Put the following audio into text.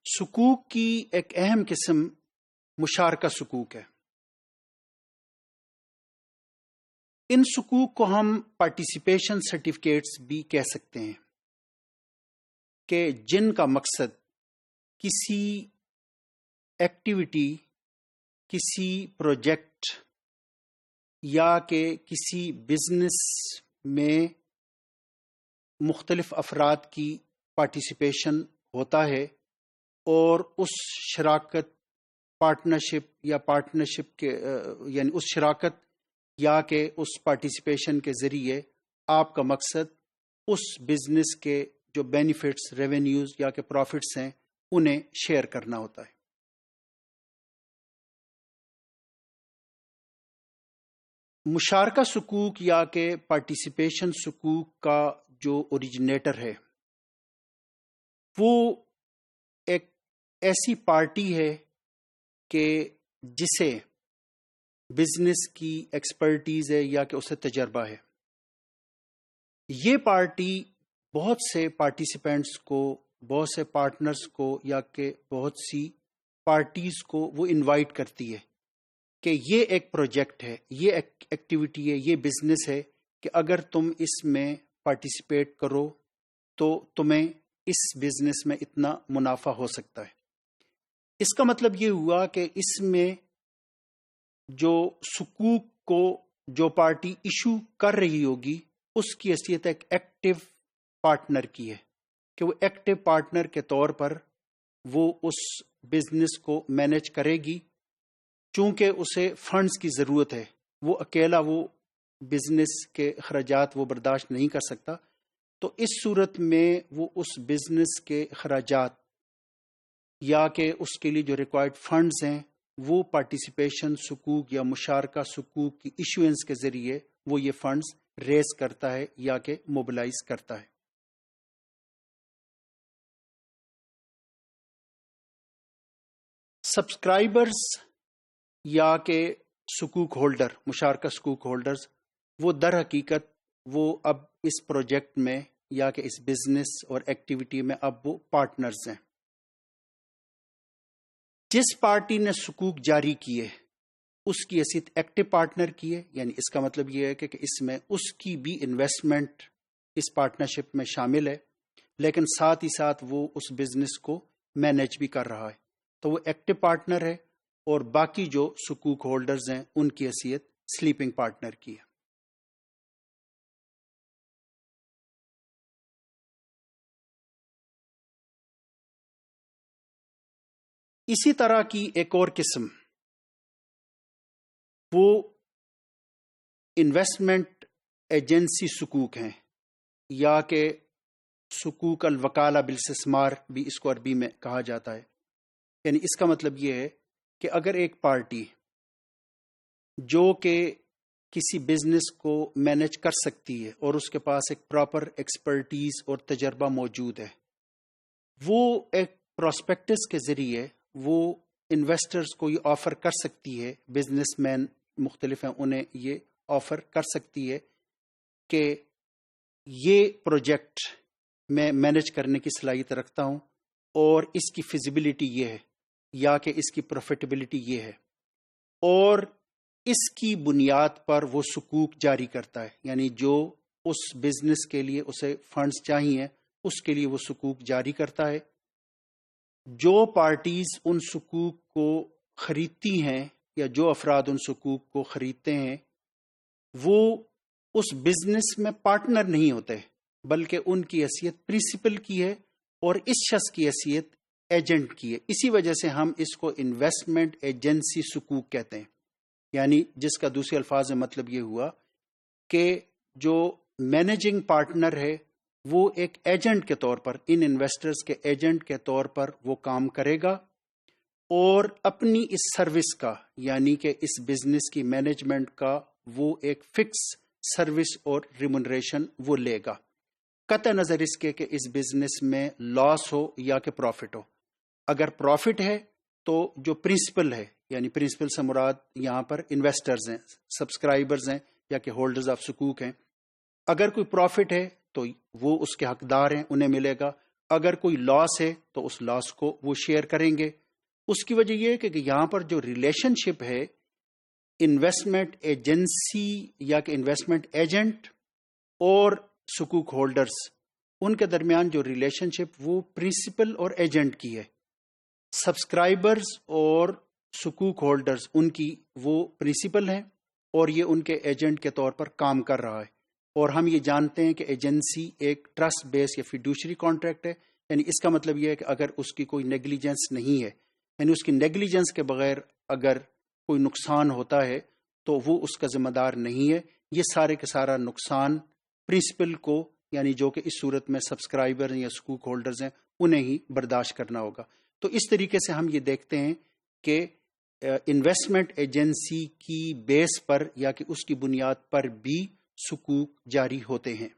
سکوک کی ایک اہم قسم مشارکہ سکوک ہے۔ ان سکوک کو ہم پارٹیسپیشن سرٹیفکیٹس بھی کہہ سکتے ہیں کہ جن کا مقصد کسی ایکٹیویٹی، کسی پروجیکٹ یا کہ کسی بزنس میں مختلف افراد کی پارٹیسپیشن ہوتا ہے اور اس شراکت پارٹنرشپ کے یعنی اس شراکت یا کہ اس پارٹیسپیشن کے ذریعے آپ کا مقصد اس بزنس کے جو بینیفٹس، ریونیوز یا کہ پروفٹس ہیں انہیں شیئر کرنا ہوتا ہے۔ مشارکہ سکوک یا کہ پارٹیسپیشن سکوک کا جو اوریجنیٹر ہے وہ ایک ایسی پارٹی ہے کہ جسے بزنس کی ایکسپرٹیز ہے یا کہ اسے تجربہ ہے۔ یہ پارٹی بہت سے پارٹیسپینٹس کو، بہت سے پارٹنرز کو یا کہ بہت سی پارٹیز کو وہ انوائٹ کرتی ہے کہ یہ ایک پروجیکٹ ہے، یہ ایک ایکٹیویٹی ہے، یہ بزنس ہے کہ اگر تم اس میں پارٹیسپیٹ کرو تو تمہیں اس بزنس میں اتنا منافع ہو سکتا ہے۔ اس کا مطلب یہ ہوا کہ اس میں جو سکوک کو جو پارٹی ایشو کر رہی ہوگی اس کی حیثیت ایک ایکٹیو پارٹنر کی ہے کہ وہ ایکٹیو پارٹنر کے طور پر وہ اس بزنس کو مینج کرے گی، چونکہ اسے فنڈز کی ضرورت ہے، وہ اکیلا وہ بزنس کے اخراجات وہ برداشت نہیں کر سکتا، تو اس صورت میں وہ اس بزنس کے اخراجات یا کہ اس کے لیے جو ریکوائرڈ فنڈز ہیں وہ پارٹیسپیشن سکوک یا مشارکہ سکوک کی ایشوئنس کے ذریعے وہ یہ فنڈز ریز کرتا ہے یا کہ موبلائز کرتا ہے۔ سبسکرائبرز یا کہ سکوک ہولڈر، مشارکہ سکوک ہولڈرز، وہ در حقیقت وہ اب اس پروجیکٹ میں یا کہ اس بزنس اور ایکٹیویٹی میں اب وہ پارٹنرز ہیں۔ جس پارٹی نے سکوک جاری کیے اس کی حیثیت ایکٹیو پارٹنر کی ہے، یعنی اس کا مطلب یہ ہے کہ اس میں اس کی بھی انویسٹمنٹ اس پارٹنرشپ میں شامل ہے، لیکن ساتھ ہی ساتھ وہ اس بزنس کو مینیج بھی کر رہا ہے، تو وہ ایکٹیو پارٹنر ہے، اور باقی جو سکوک ہولڈرز ہیں ان کی حیثیت سلیپنگ پارٹنر کی ہے۔ اسی طرح کی ایک اور قسم وہ انویسٹمنٹ ایجنسی سکوک ہیں یا کہ سکوک الوکالہ بالاستثمار بھی اس کو عربی میں کہا جاتا ہے۔ یعنی اس کا مطلب یہ ہے کہ اگر ایک پارٹی جو کہ کسی بزنس کو مینیج کر سکتی ہے اور اس کے پاس ایک پراپر ایکسپرٹیز اور تجربہ موجود ہے، وہ ایک پراسپیکٹس کے ذریعے وہ انویسٹرز کو یہ آفر کر سکتی ہے، بزنس مین مختلف ہیں انہیں یہ آفر کر سکتی ہے کہ یہ پروجیکٹ میں مینیج کرنے کی صلاحیت رکھتا ہوں اور اس کی فیزیبلٹی یہ ہے یا کہ اس کی پروفیٹیبلٹی یہ ہے، اور اس کی بنیاد پر وہ سکوک جاری کرتا ہے، یعنی جو اس بزنس کے لیے اسے فنڈز چاہیے اس کے لیے وہ سکوک جاری کرتا ہے۔ جو پارٹیز ان سکوک کو خریدتی ہیں یا جو افراد ان سکوک کو خریدتے ہیں وہ اس بزنس میں پارٹنر نہیں ہوتے، بلکہ ان کی حیثیت پرنسپل کی ہے اور اس شخص کی حیثیت ایجنٹ کی ہے۔ اسی وجہ سے ہم اس کو انویسٹمنٹ ایجنسی سکوک کہتے ہیں، یعنی جس کا دوسرے الفاظ میں مطلب یہ ہوا کہ جو مینیجنگ پارٹنر ہے وہ ایک ایجنٹ کے طور پر، ان انویسٹرز کے ایجنٹ کے طور پر وہ کام کرے گا اور اپنی اس سروس کا یعنی کہ اس بزنس کی مینجمنٹ کا وہ ایک فکس سروس اور ریمونریشن وہ لے گا، قطع نظر اس کے کہ اس بزنس میں لاس ہو یا کہ پروفٹ ہو۔ اگر پروفٹ ہے تو جو پرنسپل ہے، یعنی پرنسپل سے مراد یہاں پر انویسٹرز ہیں، سبسکرائبرز ہیں یا کہ ہولڈرز آف سکوک ہیں، اگر کوئی پروفٹ ہے تو وہ اس کے حقدار ہیں، انہیں ملے گا، اگر کوئی لاس ہے تو اس لاس کو وہ شیئر کریں گے. اس کی وجہ یہ ہے کہ یہاں پر جو ریلیشن شپ ہے انویسٹمنٹ ایجنسی یا کہ انویسٹمنٹ ایجنٹ اور سکوک ہولڈرز، ان کے درمیان جو ریلیشن شپ وہ پرنسپل اور ایجنٹ کی ہے. سبسکرائبرز اور سکوک ہولڈرز ان کی وہ پرنسپل ہیں اور یہ ان کے ایجنٹ کے طور پر کام کر رہا ہے. اور ہم یہ جانتے ہیں کہ ایجنسی ایک ٹرسٹ بیس یا فیڈوشری کانٹریکٹ ہے، یعنی اس کا مطلب یہ ہے کہ اگر اس کی کوئی نیگلیجنس نہیں ہے، یعنی اس کی نیگلیجنس کے بغیر اگر کوئی نقصان ہوتا ہے تو وہ اس کا ذمہ دار نہیں ہے. یہ سارے کے سارا نقصان پرنسپل کو، یعنی جو کہ اس صورت میں سبسکرائبر یا سکوک ہولڈرز ہیں، انہیں ہی برداشت کرنا ہوگا. تو اس طریقے سے ہم یہ دیکھتے ہیں کہ انویسٹمنٹ ایجنسی کی بیس پر یا کہ اس کی بنیاد پر بھی سکوک جاری ہوتے ہیں.